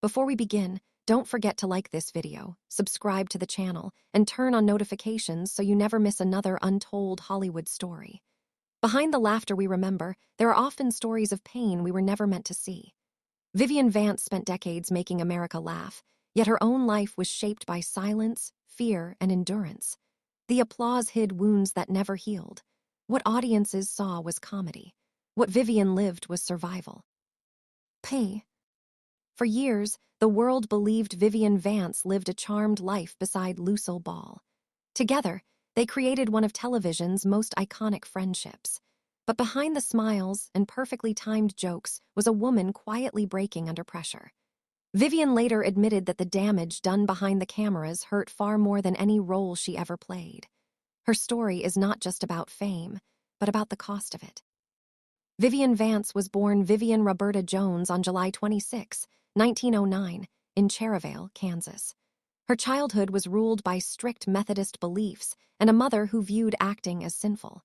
Before we begin, don't forget to like this video, subscribe to the channel, and turn on notifications so you never miss another untold Hollywood story. Behind the laughter we remember, there are often stories of pain we were never meant to see. Vivien Vance spent decades making America laugh, yet her own life was shaped by silence, fear, and endurance. The applause hid wounds that never healed. What audiences saw was comedy. What Vivian lived was survival. For years, the world believed Vivien Vance lived a charmed life beside Lucille Ball. Together, they created one of television's most iconic friendships. But behind the smiles and perfectly timed jokes was a woman quietly breaking under pressure. Vivian later admitted that the damage done behind the cameras hurt far more than any role she ever played. Her story is not just about fame, but about the cost of it. Vivien Vance was born Vivian Roberta Jones on July 26, 1909, in Cherryvale, Kansas. Her childhood was ruled by strict Methodist beliefs and a mother who viewed acting as sinful.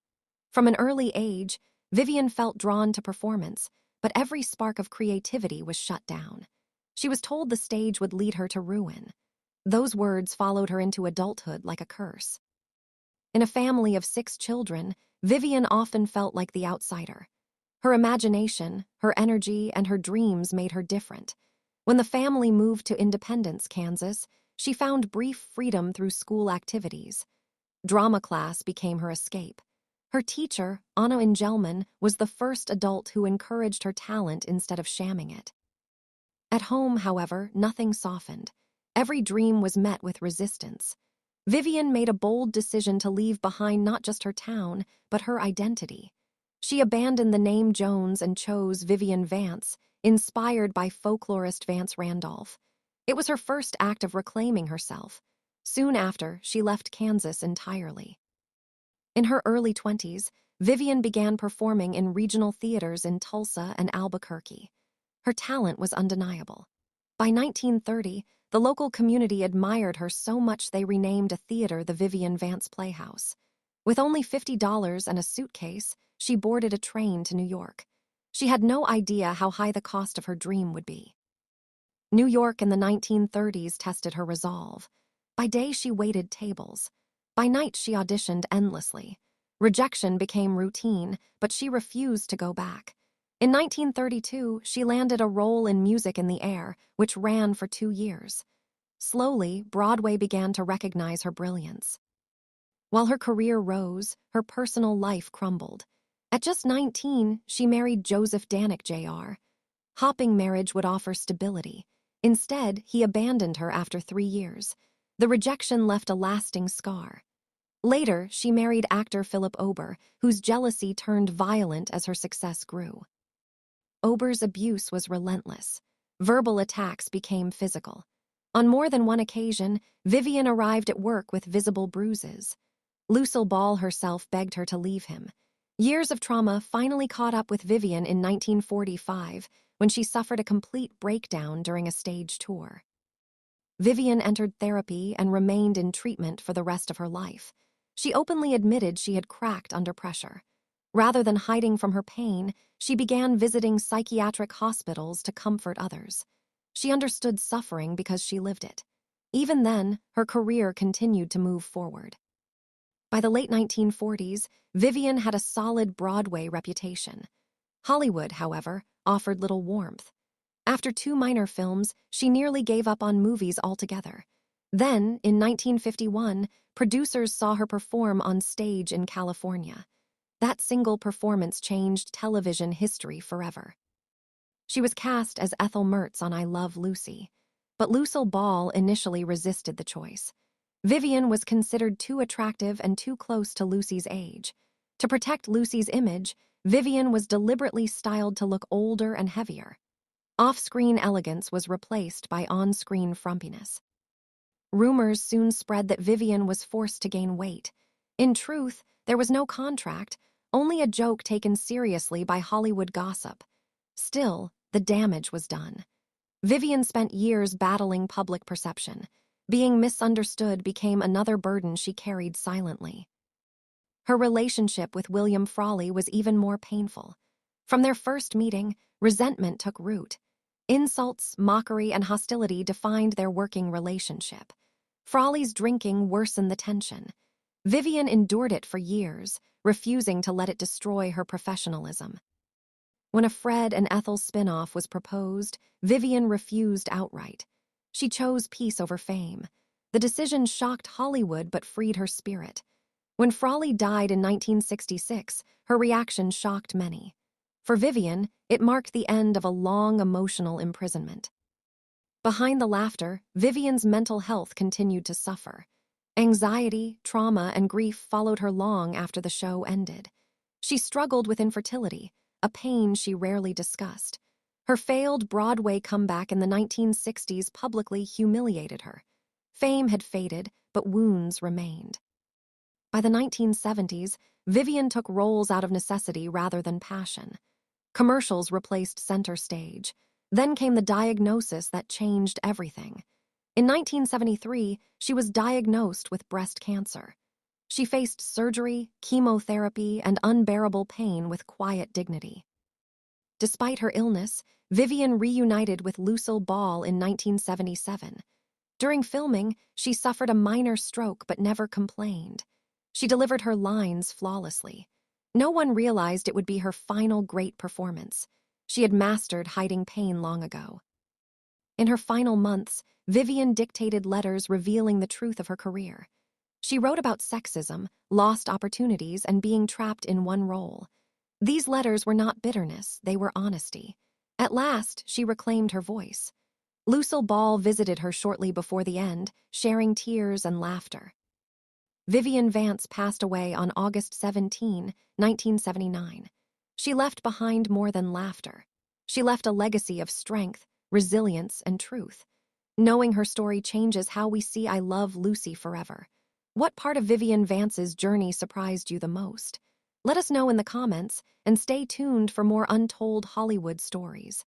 From an early age, Vivian felt drawn to performance, but every spark of creativity was shut down. She was told the stage would lead her to ruin. Those words followed her into adulthood like a curse. In a family of 6 children, Vivian often felt like the outsider. Her imagination, her energy, and her dreams made her different. When the family moved to Independence, Kansas, she found brief freedom through school activities. Drama class became her escape. Her teacher, Anna Engelman, was the first adult who encouraged her talent instead of shamming it. At home, however, nothing softened. Every dream was met with resistance. Vivian made a bold decision to leave behind not just her town, but her identity. She abandoned the name Jones and chose Vivien Vance, inspired by folklorist Vance Randolph. It was her first act of reclaiming herself. Soon after, she left Kansas entirely. In her early 20s, Vivian began performing in regional theaters in Tulsa and Albuquerque. Her talent was undeniable. By 1930, the local community admired her so much they renamed a theater the Vivien Vance Playhouse. With only $50 and a suitcase, she boarded a train to New York. She had no idea how high the cost of her dream would be. New York in the 1930s tested her resolve. By day, she waited tables. By night, she auditioned endlessly. Rejection became routine, but she refused to go back. In 1932, she landed a role in Music in the Air, which ran for 2 years. Slowly, Broadway began to recognize her brilliance. While her career rose, her personal life crumbled. At just 19, she married Joseph Danick Jr. Hopping marriage would offer stability. Instead, he abandoned her after 3 years. The rejection left a lasting scar. Later, she married actor Philip Ober, whose jealousy turned violent as her success grew. Ober's abuse was relentless. Verbal attacks became physical. On more than one occasion, Vivian arrived at work with visible bruises. Lucille Ball herself begged her to leave him. Years of trauma finally caught up with Vivian in 1945, when she suffered a complete breakdown during a stage tour. Vivian entered therapy and remained in treatment for the rest of her life. She openly admitted she had cracked under pressure. Rather than hiding from her pain, she began visiting psychiatric hospitals to comfort others. She understood suffering because she lived it. Even then, her career continued to move forward. By the late 1940s, Vivian had a solid Broadway reputation. Hollywood, however, offered little warmth. After 2 minor films, she nearly gave up on movies altogether. Then, in 1951, producers saw her perform on stage in California. That single performance changed television history forever. She was cast as Ethel Mertz on I Love Lucy, but Lucille Ball initially resisted the choice. Vivian was considered too attractive and too close to Lucy's age. To protect Lucy's image, Vivian was deliberately styled to look older and heavier. Off-screen elegance was replaced by on-screen frumpiness. Rumors soon spread that Vivian was forced to gain weight. In truth, there was no contract, only a joke taken seriously by Hollywood gossip. Still, the damage was done. Vivian spent years battling public perception. Being misunderstood became another burden she carried silently. Her relationship with William Frawley was even more painful. From their first meeting, resentment took root. Insults, mockery, and hostility defined their working relationship. Frawley's drinking worsened the tension. Vivian endured it for years, refusing to let it destroy her professionalism. When a Fred and Ethel spin-off was proposed, Vivian refused outright. She chose peace over fame. The decision shocked Hollywood but freed her spirit. When Frawley died in 1966, her reaction shocked many. For Vivian, it marked the end of a long emotional imprisonment. Behind the laughter, Vivian's mental health continued to suffer. Anxiety, trauma, and grief followed her long after the show ended. She struggled with infertility, a pain she rarely discussed. Her failed Broadway comeback in the 1960s publicly humiliated her. Fame had faded, but wounds remained. By the 1970s, Vivian took roles out of necessity rather than passion. Commercials replaced center stage. Then came the diagnosis that changed everything. In 1973, she was diagnosed with breast cancer. She faced surgery, chemotherapy, and unbearable pain with quiet dignity. Despite her illness, Vivian reunited with Lucille Ball in 1977. During filming, she suffered a minor stroke but never complained. She delivered her lines flawlessly. No one realized it would be her final great performance. She had mastered hiding pain long ago. In her final months, Vivian dictated letters revealing the truth of her career. She wrote about sexism, lost opportunities, and being trapped in one role. These letters were not bitterness, they were honesty. At last, she reclaimed her voice. Lucille Ball visited her shortly before the end, sharing tears and laughter. Vivien Vance passed away on August 17, 1979. She left behind more than laughter. She left a legacy of strength, resilience, and truth. Knowing her story changes how we see I Love Lucy forever. What part of Vivien Vance's journey surprised you the most? Let us know in the comments, and stay tuned for more untold Hollywood stories.